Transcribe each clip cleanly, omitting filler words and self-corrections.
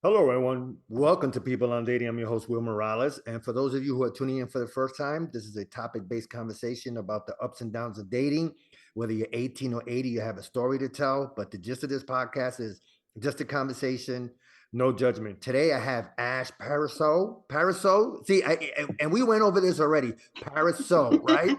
Hello, everyone. Welcome to People on Dating. I'm your host, Will Morales. And for those of you who are tuning in for the first time, this is a topic based conversation about the ups and downs of dating. Whether you're 18 or 80, you have a story to tell. But the gist of this podcast is just a conversation, no judgment. Today, I have Ashpariseau. Pariseau? See, and we went over this already. Pariseau, right?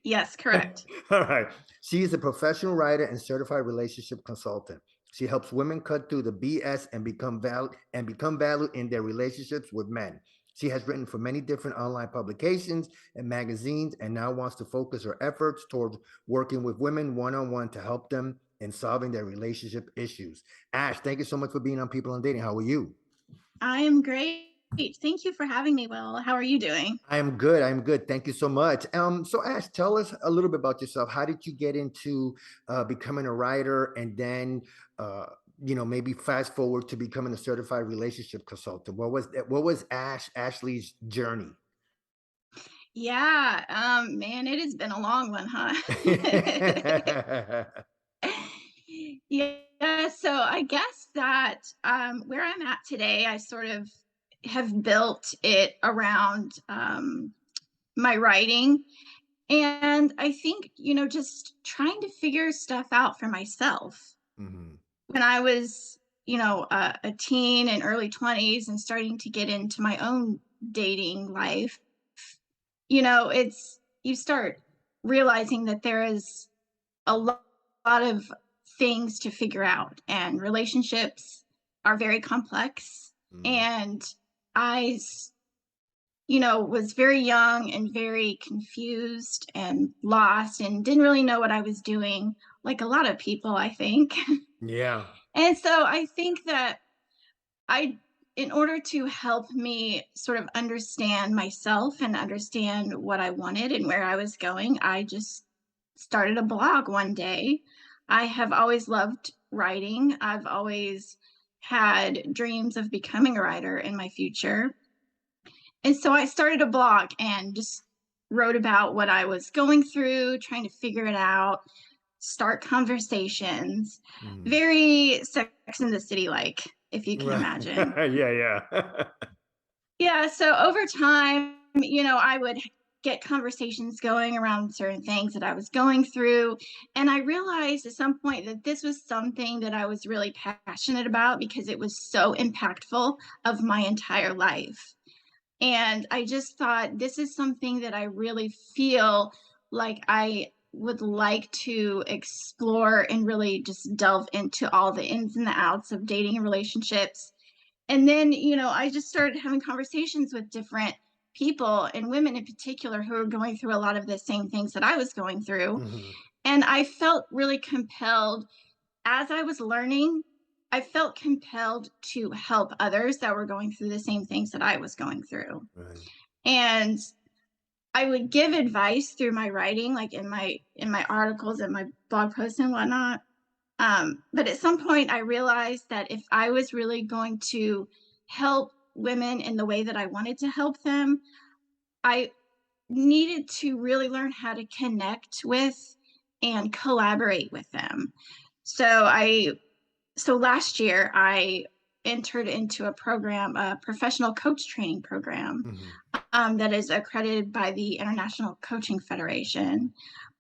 Yes, correct. All right. She is a professional writer and certified relationship consultant. She helps women cut through the BS and become valued in their relationships with men. She has written for many different online publications and magazines and now wants to focus her efforts towards working with women one-on-one to help them in solving their relationship issues. Ash, thank you so much for being on People on Dating. How are you? I am great. Thank you for having me, Will. How are you doing? I am good. I'm good. Thank you so much. So Ash, tell us a little bit about yourself. How did you get into becoming a writer, and then maybe fast forward to becoming a certified relationship consultant? What was Ashley's journey? Yeah, man, it has been a long one, huh? Yeah, so I guess that where I'm at today, I sort of have built it around my writing. And I think, just trying to figure stuff out for myself. Mhm. When I was, a teen and early 20s and starting to get into my own dating life, you start realizing that there is a lot of things to figure out, and relationships are very complex. Mhm. And I, was very young and very confused and lost and didn't really know what I was doing, like a lot of people, I think. Yeah. And so I think that I in order to help me sort of understand myself and understand what I wanted and where I was going, I just started a blog one day. I have always loved writing. I've always had dreams of becoming a writer in my future. And so I started a blog and just wrote about what I was going through, trying to figure it out, start conversations. Mhm. Very Sex in the City like, if you can Right. imagine. Yeah, yeah. Yeah, so over time, I would get conversations going around certain things that I was going through. And I realized at some point that this was something that I was really passionate about because it was so impactful of my entire life. And I just thought this is something that I really feel like I would like to explore and really just delve into all the ins and the outs of dating and relationships. And then, I just started having conversations with different people and women in particular who are going through a lot of the same things that I was going through. Mhm. And I felt really compelled as I was learning. I felt compelled to help others that were going through the same things that I was going through. Right. And I would give advice through my writing, like in my articles and my blog posts and whatnot. But at some point, I realized that if I was really going to help women in the way that I wanted to help them, I needed to really learn how to connect with and collaborate with them. So last year I entered into a professional coach training program Mhm. that is accredited by the International Coaching Federation.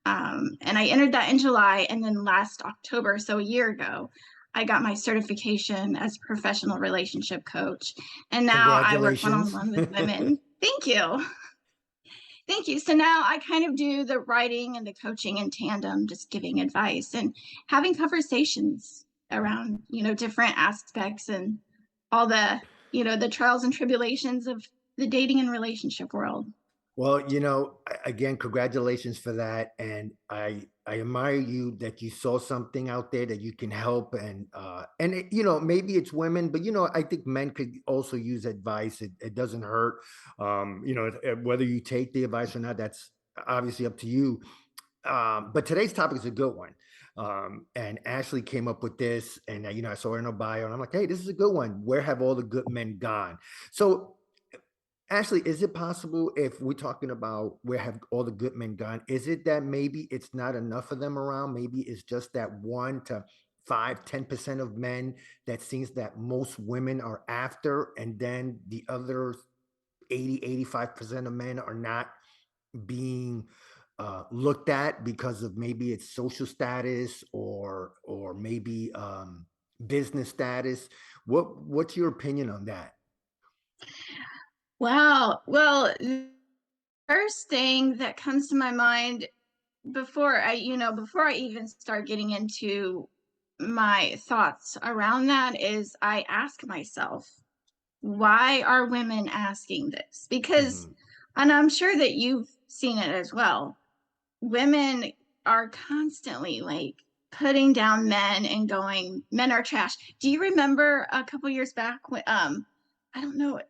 And I entered that in July, and then last October, so a year ago, I got my certification as a professional relationship coach. And now I work one on Congratulations. one with women. Thank you. Thank you. So now I kind of do the writing and the coaching in tandem, just giving advice and having conversations around, different aspects and all the trials and tribulations of the dating and relationship world. Well, again, congratulations for that, and I admire you that you saw something out there that you can help, maybe it's women, but I think men could also use advice. It doesn't hurt, whether you take the advice or not. That's obviously up to you. But today's topic is a good one. And Ashley came up with this, and I saw her in her bio, and I'm like, hey, this is a good one. Where have all the good men gone? So Ashley, is it possible if we're talking about where have all the good men gone? Is it that maybe it's not enough of them around? Maybe it's just that one to 5, 10% of men that seems that most women are after, and then the other 80, 85% of men are not being looked at because of maybe it's social status or maybe business status. What's your opinion on that? Wow. Well, the first thing that comes to my mind before I even start getting into my thoughts around that is I ask myself, why are women asking this? Because, Hmm. and I'm sure that you've seen it as well, women are constantly like putting down men and going, men are trash. Do you remember a couple years back when, I don't know,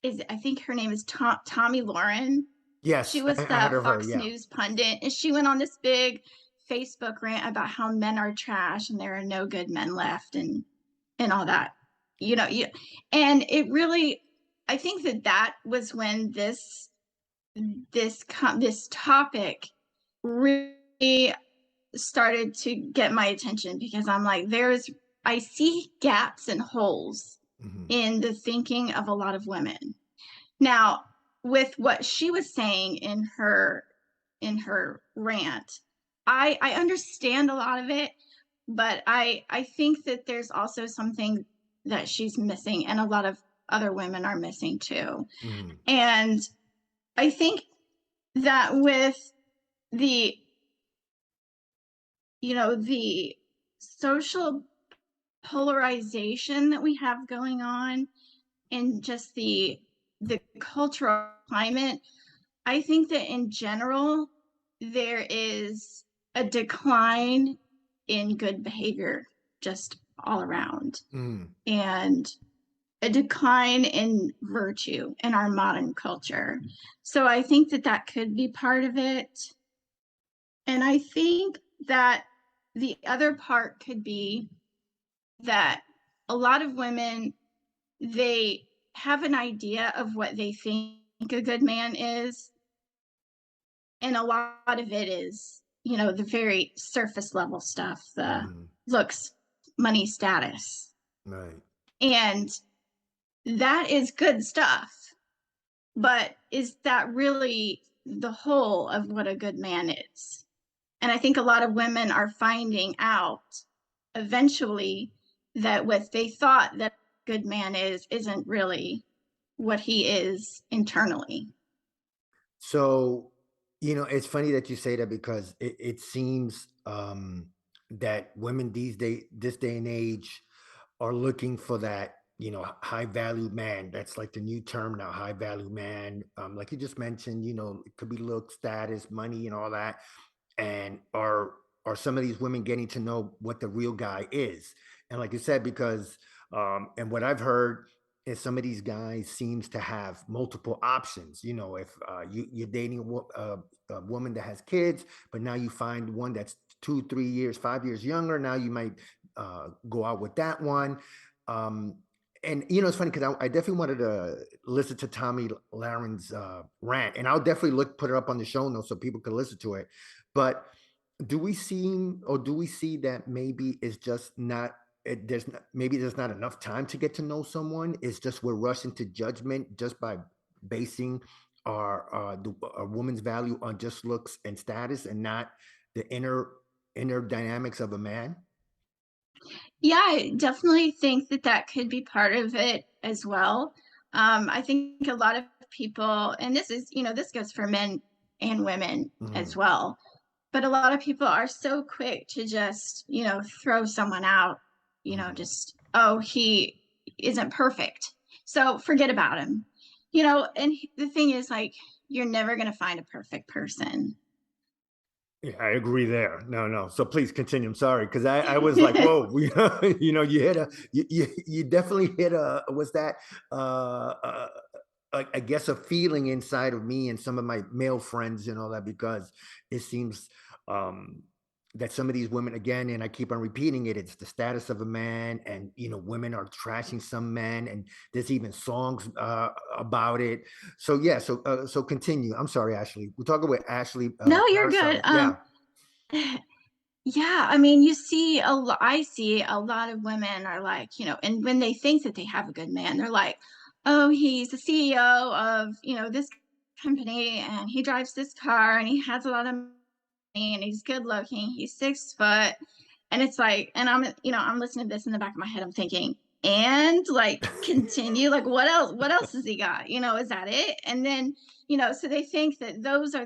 I think her name is Tommy Lauren. She Yes, was I the heard of her. Fox Yeah. News pundit, and she went on this big Facebook rant about how men are trash and there are no good men left, and all that. You and it really, I think that that was when this topic really started to get my attention, because I'm like, I see gaps and holes Hmm. in the thinking of a lot of women. Now, with what she was saying in her rant, I understand a lot of it, but I think that there's also something that she's missing, and a lot of other women are missing too. Hmm. And I think that with the the social polarization that we have going on, and just the cultural climate, I think that in general, there is a decline in good behavior just all around, Hmm. and a decline in virtue in our modern culture. So I think that that could be part of it. And I think that the other part could be that a lot of women, they have an idea of what they think a good man is, and a lot of it is, the very surface level stuff, the Hmm. looks, money, status. Right. And that is good stuff. But is that really the whole of what a good man is? And I think a lot of women are finding out eventually that what they thought that a good man is isn't really what he is internally. So, it's funny that you say that because it seems that women this day and age, are looking for that, high value man. That's like the new term now, high value man. Like you just mentioned, it could be look, status, money, and all that. And are some of these women getting to know what the real guy is? And like you said, because and what I've heard is some of these guys seems to have multiple options. If you're dating a woman that has kids, but now you find one that's 2, 3 years, 5 years younger, now you might go out with that one. um, and it's funny because I definitely wanted to listen to Tommy Laren's rant, and I'll definitely put it up on the show notes so people can listen to it. But do we see that maybe it's just not maybe there's not enough time to get to know someone? It's just we're rushing to judgment just by basing a woman's value on just looks and status, and not the inner dynamics of a man. Yeah, I definitely think that that could be part of it as well. I think a lot of people, and this goes for men and women as Mhm. well, but a lot of people are so quick to just, throw someone out, Mhm. just, oh, he isn't perfect. So forget about him. The thing is, like, you're never going to find a perfect person. Yeah, I agree there. No, no. So please continue. I'm sorry, because I was like, whoa, you hit you definitely hit was that I guess a feeling inside of me and some of my male friends and all that, because it seems um that some of these women, again, and I keep on repeating it, it's the status of a man, and women are trashing some men, and there's even songs about it. So yeah, so continue. I'm sorry, Ashley. We're talking with Ashley No, you're good. Pariseau. Yeah. Yeah, I mean, you see a lot. I see a lot of women are like, and when they think that they have a good man, they're like, "Oh, he's the CEO of, this company and he drives this car and he has a lot of money and he's good looking. He's 6 foot." And it's like, and I'm listening to this in the back of my head. I'm thinking, and like, continue, like, what else? What else has he got? Is that it? And then, so they think that those are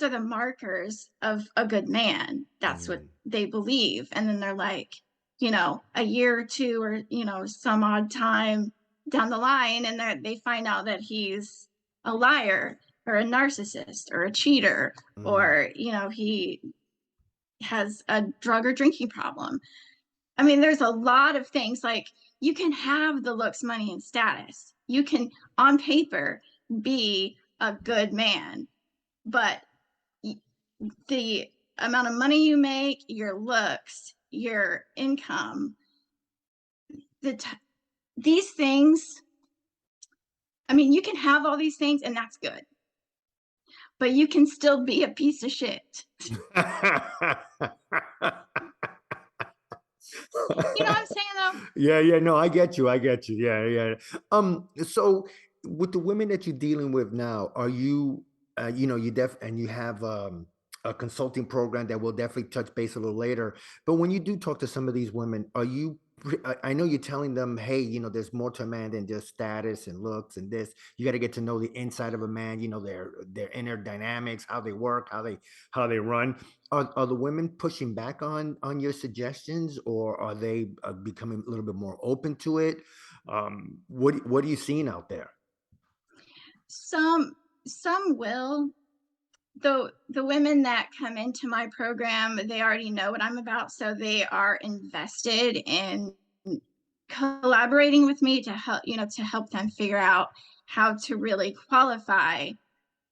the markers of a good man. That's what Mm, they believe. And then they're like, a year or two or, some odd time down the line, and they find out that he's a liar or a narcissist or a cheater, mm, or, he has a drug or drinking problem. I mean, there's a lot of things like you can have the looks, money, and status. You can, on paper, be a good man, but the amount of money you make, your looks, your income, these things, I mean, you can have all these things and that's good, but you can still be a piece of shit. You know what I'm saying though? Yeah, yeah, no, I get you, I get you. Yeah, yeah. So with the women that you're dealing with now, are you, you and you have a consulting program that will definitely touch base a little later. But when you do talk to some of these women, are you? I know you're telling them, hey, there's more to a man than just status and looks and this. You got to get to know the inside of a man. Their inner dynamics, how they work, how they run. Are the women pushing back on your suggestions, or are they becoming a little bit more open to it? What are you seeing out there? Some will. The women that come into my program, they already know what I'm about, so they are invested in collaborating with me to help them figure out how to really qualify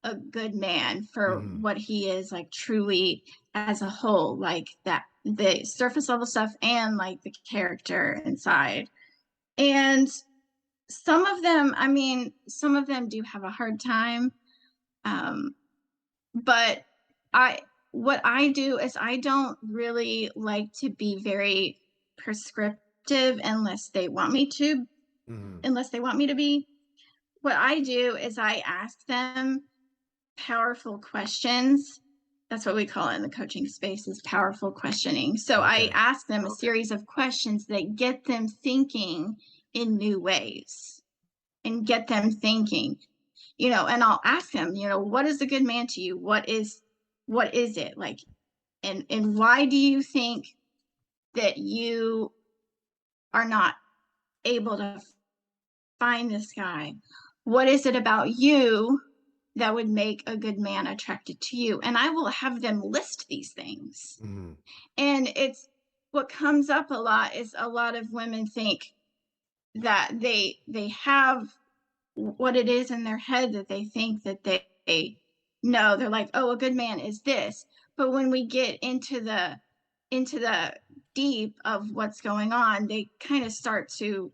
a good man for Hmm. what he is, like, truly as a whole, like that, the surface level stuff and like the character inside. And some of them do have a hard time. Um, but I what I do is I don't really like to be very prescriptive Hmm. unless they want me to be. What I do is I ask them powerful questions. That's what we call it in the coaching space, is powerful questioning. So I Okay. ask them a series of questions that get them thinking in new ways and get them thinking, and I'll ask them, what is a good man to you? What is it like? And why do you think that you are not able to find this guy? What is it about you that would make a good man attracted to you? And I will have them list these things. Hmm. And it's what comes up a lot is a lot of women think that they have what it is in their head, that they think that they know. They're like, "Oh, a good man is this." But when we get into the deep of what's going on, they kind of start to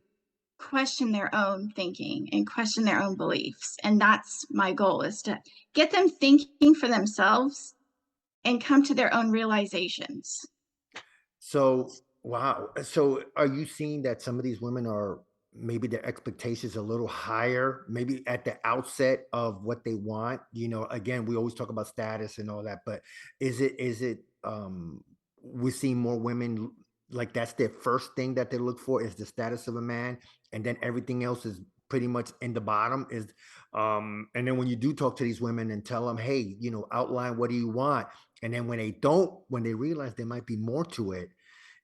question their own thinking and question their own beliefs. And that's my goal, is to get them thinking for themselves and come to their own realizations. So, wow. So, are you seeing that some of these women are maybe their expectations a little higher, maybe at the outset of what they want? Again, we always talk about status and all that, but is it we're seeing more women like that's their first thing that they look for is the status of a man, and then everything else is pretty much in the bottom is and then when you do talk to these women and tell them, hey, outline what do you want, and then when they realize there might be more to it,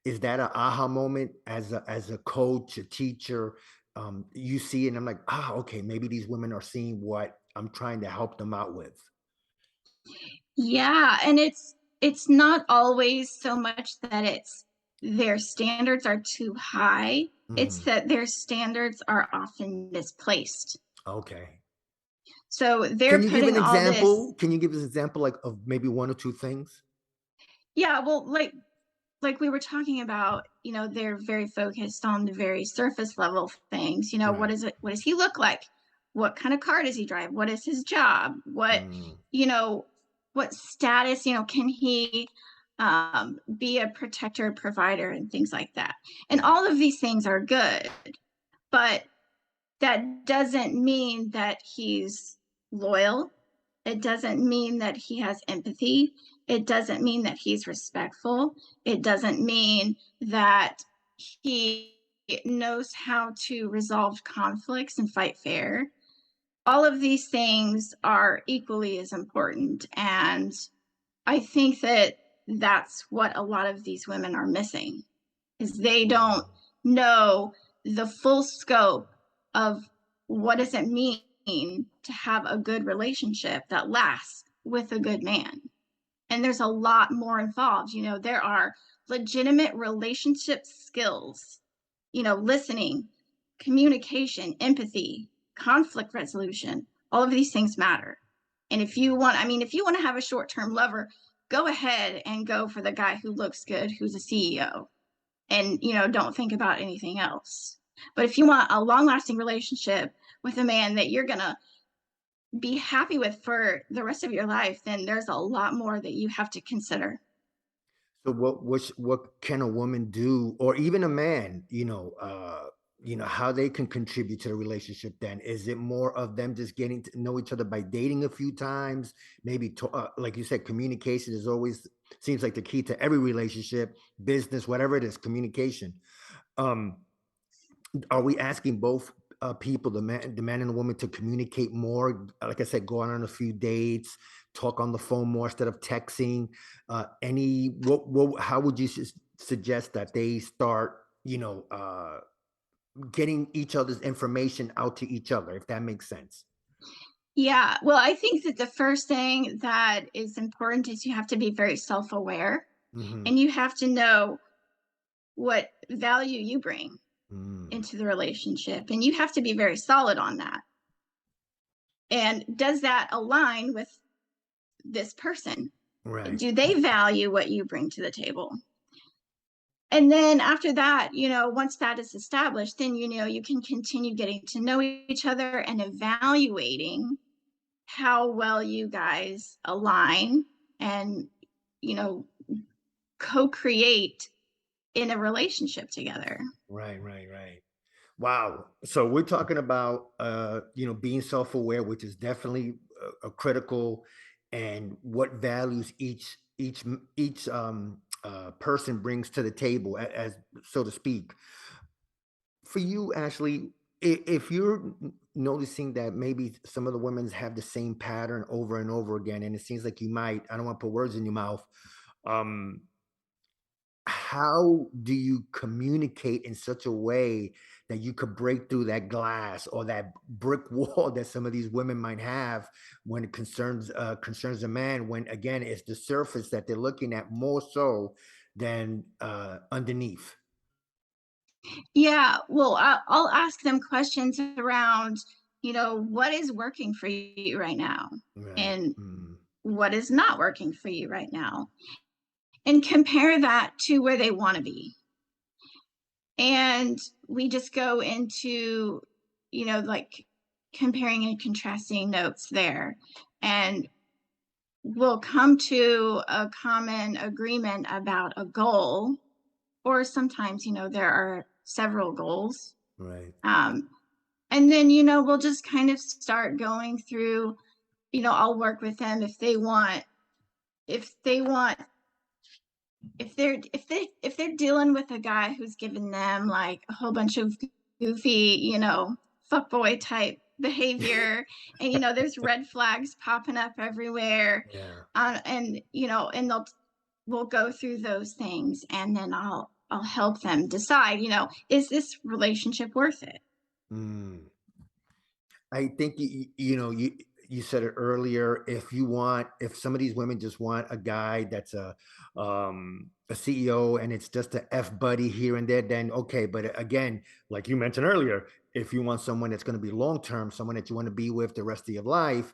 is that a aha moment as a coach, a teacher? You see it, and I'm like, okay, maybe these women are seeing what I'm trying to help them out with. Yeah, and it's not always so much that it's their standards are too high. It's Mhm. that their standards are often misplaced. Okay. So they're Can you give an putting all this. example? Can you give us an example like of maybe one or two things? Yeah, well, like we were talking about, they're very focused on the very surface level things. Right. What does he look like? What kind of car does he drive? What is his job? Mm. You know, what status, can he be a protector, provider, and things like that. And Right. all of these things are good, but that doesn't mean that he's loyal. It doesn't mean that he has empathy. It doesn't mean that he's respectful. It doesn't mean that he knows how to resolve conflicts and fight fair. All of these things are equally as important. And I think that that's what a lot of these women are missing is they don't Wow. know the full scope of what does it mean to have a good relationship that lasts with a good man. And there's a lot more involved. There are legitimate relationship skills, listening, communication, empathy, conflict resolution. All of these things matter. And if you want to have a short term lover, go ahead and go for the guy who looks good, who's a CEO, and don't think about anything else. But if you want a long lasting relationship with a man that you're going to be happy with for the rest of your life, then there's a lot more that you have to consider. So what can a woman do, or even a man, how they can contribute to the relationship then? Is it more of them just getting to know each other by dating a few times? Maybe like you said, communication is always seems like the key to every relationship, business, whatever it is, communication. Um, are we asking both people, the man and the woman, to communicate more? Like I said, go on a few dates, talk on the phone more instead of texting. How would you suggest that they start, getting each other's information out to each other, if that makes sense? Yeah, well, I think that the first thing that is important is you have to be very self aware Hmm. and you have to know what value you bring Mm, into the relationship. And you have to be very solid on that. And does that align with this person? right. Do they value what you bring to the table? And then after that, once that is established, then you can continue getting to know each other and evaluating how well you guys align and you know co-create in a relationship together. Right, right, right. Wow. So we're talking about being self-aware, which is definitely a critical, and what values each person brings to the table, as so to speak. For you, Ashley, if you're noticing that maybe some of the women have the same pattern over and over again, and it seems like you might, I don't want to put words in your mouth. Um, how do you communicate in such a way that you could break through that glass or that brick wall that some of these women might have when it concerns a man, when again it's the surface that they're looking at more so than underneath? Yeah, well, I'll ask them questions around, what is working for you right now Right. and Mm, what is not working for you right now, and compare that to where they want to be. And we just go into, like comparing and contrasting notes there. And we'll come to a common agreement about a goal, or sometimes, there are several goals. right. Um, and then, we'll just kind of start going through, I'll work with them if they want if they're dealing with a guy who's given them like a whole bunch of goofy, fuckboy type behavior, and there's red flags popping up everywhere, Yeah. and we'll go through those things, and then I'll help them decide, is this relationship worth it? Mm. I think you said it earlier. If some of these women just want a guy that's a CEO and it's just a F buddy here and there, then okay. But again, like you mentioned earlier, if you want someone that's going to be long term, someone that you want to be with the rest of your life,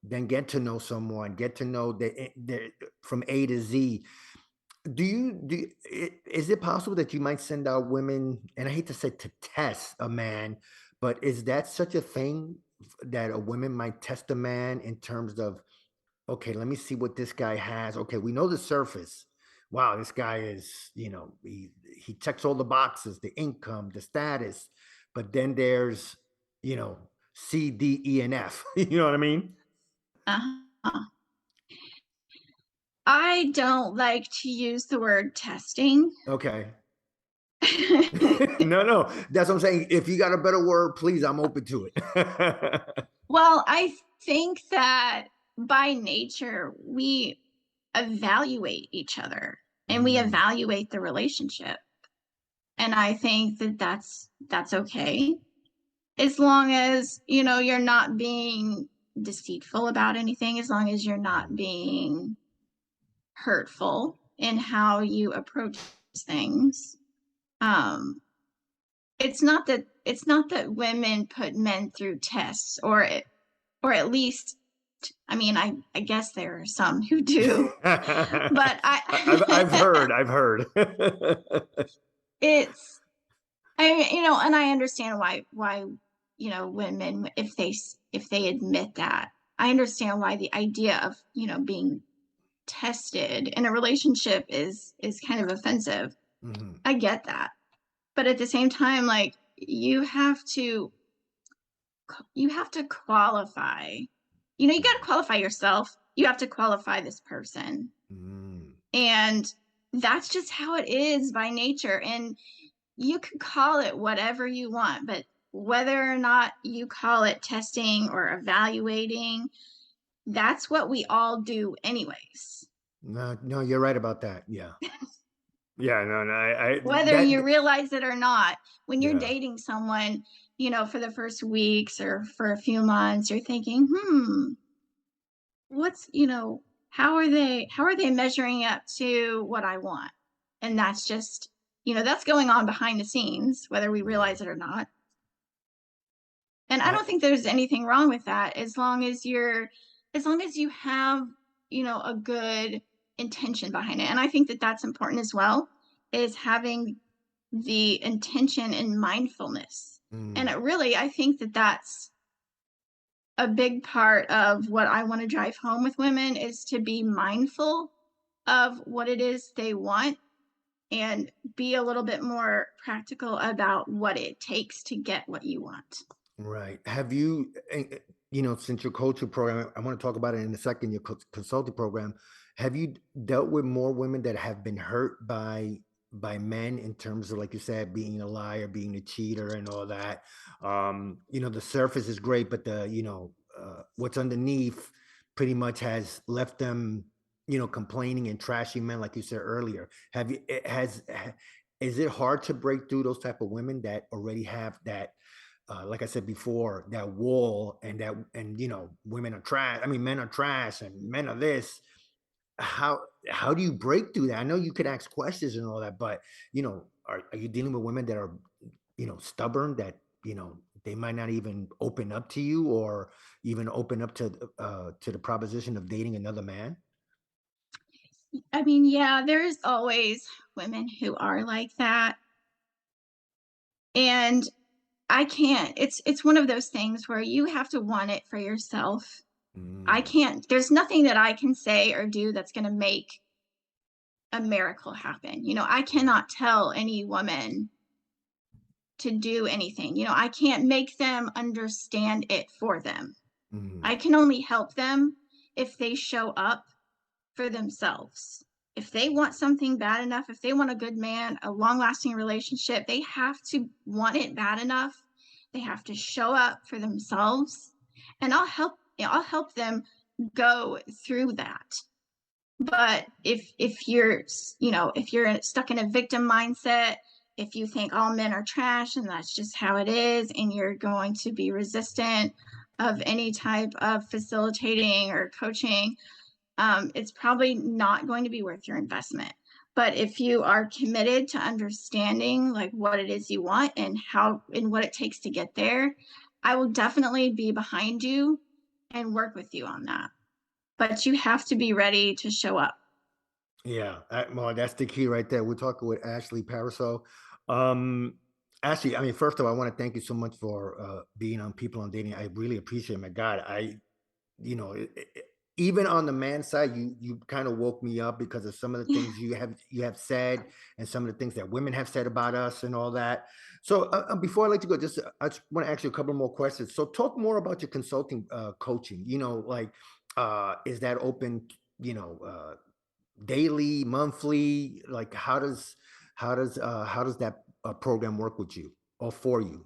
then get to know someone, get to know the from A to Z. Is it possible that you might send out women, and I hate to say to test a man, but is that such a thing, that a woman might test a man in terms of, okay, let me see what this guy has. Okay, we know the surface. wow, this guy is, he checks all the boxes, the income, the status, but then there's, you know, C, D, E, and F. You know what I mean? Uh-huh. I don't like to use the word testing. Okay. No, no, that's what I'm saying. If you got a better word, please, I'm open to it. Well, I think that by nature, we evaluate each other and we Mm, evaluate the relationship. And I think that that's okay as long as, you're not being deceitful about anything, as long as you're not mm, being hurtful in how you approach things. Um it's not that women put men through tests, or at least, I mean, I guess there are some who do, but I've heard. it's and I understand why, women, if they admit that. I understand why the idea of, being tested in a relationship is kind of offensive. Mhm. I get that. But at the same time, like, you have to qualify. You got to qualify yourself. You have to qualify this person. Mm, And that's just how it is by nature. And you can call it whatever you want, but whether or not you call it testing or evaluating, that's what we all do anyways. no, no, you're right about that. Yeah. Yeah, no, no, I Whether that you realize it or not, when you're yeah. dating someone, for the first weeks or for a few months, you're thinking, what's, how are they measuring up to what I want? And that's just, that's going on behind the scenes, whether we Yeah. realize it or not. And I I don't think there's anything wrong with that, as long as you have, a good intention behind it. And I think that that's important as well, is having the intention and mindfulness. And mm, I think that that's a big part of what I want to drive home with women, is to be mindful of what it is they want and be a little bit more practical about what it takes to get what you want. right. Have you, since your coaching program, I want to talk about it in a second, your consulting program, have you dealt with more women that have been hurt by men in terms of, like you said, being a liar, being a cheater, and all that? The surface is great, but what's underneath pretty much has left them, complaining and trashing men, like you said earlier. Have you? Is it hard to break through those type of women that already have that? Like I said before, that wall, and women are trash. I mean, men are trash, and men are this. How do you break through that? I know you could ask questions and all that, but are you dealing with women that are stubborn, that they might not even open up to you, or even open up to the proposition of dating another man? I mean, yeah, there's always women who are like that. And I can't. It's one of those things where you have to want it for yourself. I Mm, can't There's nothing that I can say or do that's going to make a miracle happen. I right. cannot tell any woman to do anything. I can't make them understand it for them. Mm, I can only help them if they show up for themselves. If they want something bad enough, if they want a good man, a long lasting relationship, they have to want it bad enough. They have to show up for themselves. And I'll help them go through that. But if you're stuck in a victim mindset, if you think all men are trash and that's just how it is, and you're going to be resistant of any type of facilitating or coaching, it's probably not going to be worth your investment. But if you are committed to understanding like what it is you want and how and what it takes to get there, I will definitely be behind you and work with you on that. But you have to be ready to show up. yeah, well, that's the key right there. We're talking with Ashley Pariseau. Um, Ashley, I mean, first of all, I want to thank you so much for being on People on Dating. I really appreciate it. My God, you know, even on the man side, you kind of woke me up because of some of the things you have said, and some of the things that women have said about us and all that. So before I let you go, just I just want to ask you a couple more questions. So talk more about your consulting coaching. Like is that open? Daily, monthly? Like how does that program work with you or for you?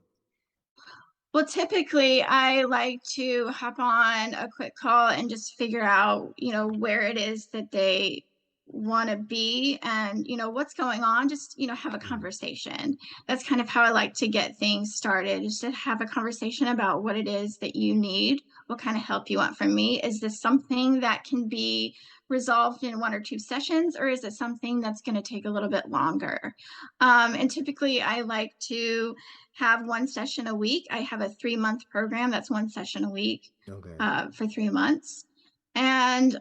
Well, typically, I like to hop on a quick call and just figure out, where it is that they want to be and, what's going on. Just, have a Mhm. conversation. That's kind of how I like to get things started, is to have a conversation about what it is that you need, what kind of help you want from me. Is this something that can be resolved in 1 or 2 sessions, or is it something that's going to take a little bit longer? And typically, I like to have 1 session a week. I have a 3-month program that's 1 session a week Okay. for 3 months. And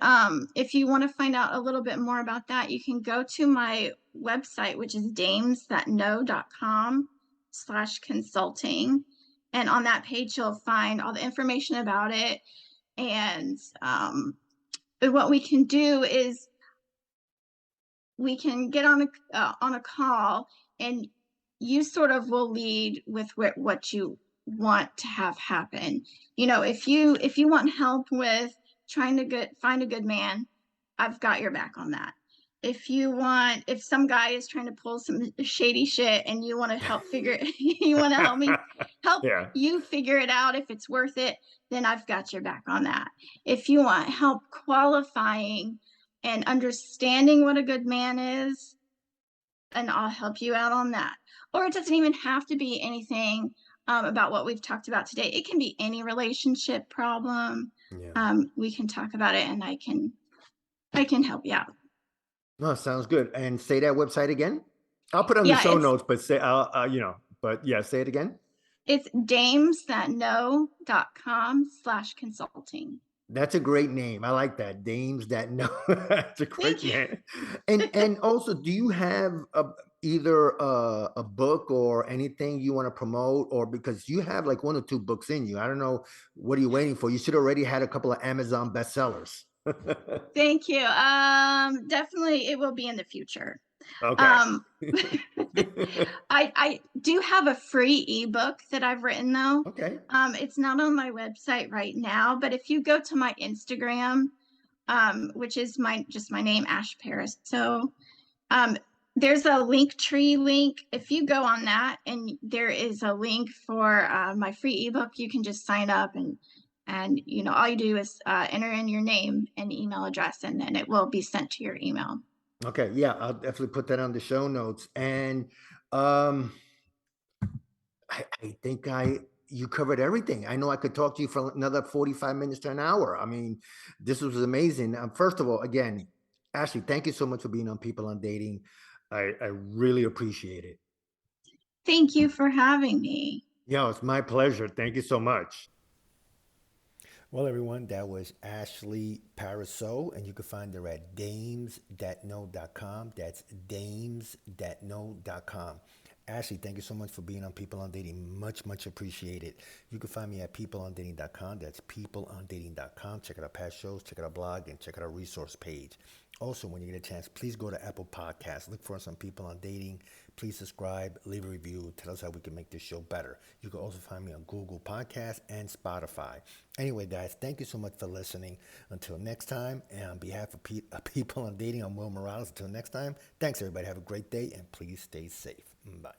if you want to find out a little bit more about that, you can go to my website, which is damesthatknow.com/consulting. And on that page, you'll find all the information about it. And what we can do is we can get on a call, and you sort of will lead with what you want to have happen. If you want help with trying to find a good man, I've got your back on that. If some guy is trying to pull some shady shit and you want to help figure you want to help Yeah. you figure it out if it's worth it, then I've got your back on that. If you want help qualifying and understanding what a good man is, and I'll help you out on that. Or it doesn't even have to be anything about what we've talked about today. It can be any relationship problem. Yeah. We can talk about it, and I can help you out. No, sounds good. And say that website again. I'll put it on the Yeah, show it's notes, but say but yeah, say it again. it's damesthatknow.com/consulting. That's a great name. I like that. Dames that know. That's a great Thank you. name. And also, do you have either a book or anything you want to promote, or because you have like 1 or 2 books in you? I don't know. What are you waiting for? You should already had a couple of Amazon bestsellers. Thank you. Definitely it will be in the future. Okay. Um, I do have a free ebook that I've written though. Okay. It's not on my website right now, but if you go to my Instagram, which is my name, Ashpariseau, there's a Linktree link. If you go on that, and there is a link for my free ebook, you can just sign up, and all you do is enter in your name and email address, and then it will be sent to your email. Okay. Yeah, I'll definitely put that on the show notes. And um I think you covered everything. I know I could talk to you for another 45 minutes to an hour. I mean, this was amazing. First of all, again, Ashley, thank you so much for being on People on Dating. I really appreciate it. Thank you for having me. Yeah, it's my pleasure. Thank you so much. Well, everyone, that was Ashley Pariseau, and you can find her at dames.know.com. That's dames.know.com. Ashley, thank you so much for being on People on Dating. Much, much appreciated. You can find me at peopleondating.com. That's peopleondating.com. Check out our past shows, check out our blog, and check out our resource page. Also, when you get a chance, please go to Apple Podcasts. Look for us on People on Dating. Please subscribe, leave a review. Tell us how we can make this show better. You can also find me on Google Podcasts and Spotify. Anyway, guys, thank you so much for listening. Until next time, and on behalf of People on Dating, I'm Will Morales. Until next time, thanks, everybody. Have a great day, and please stay safe. Bye.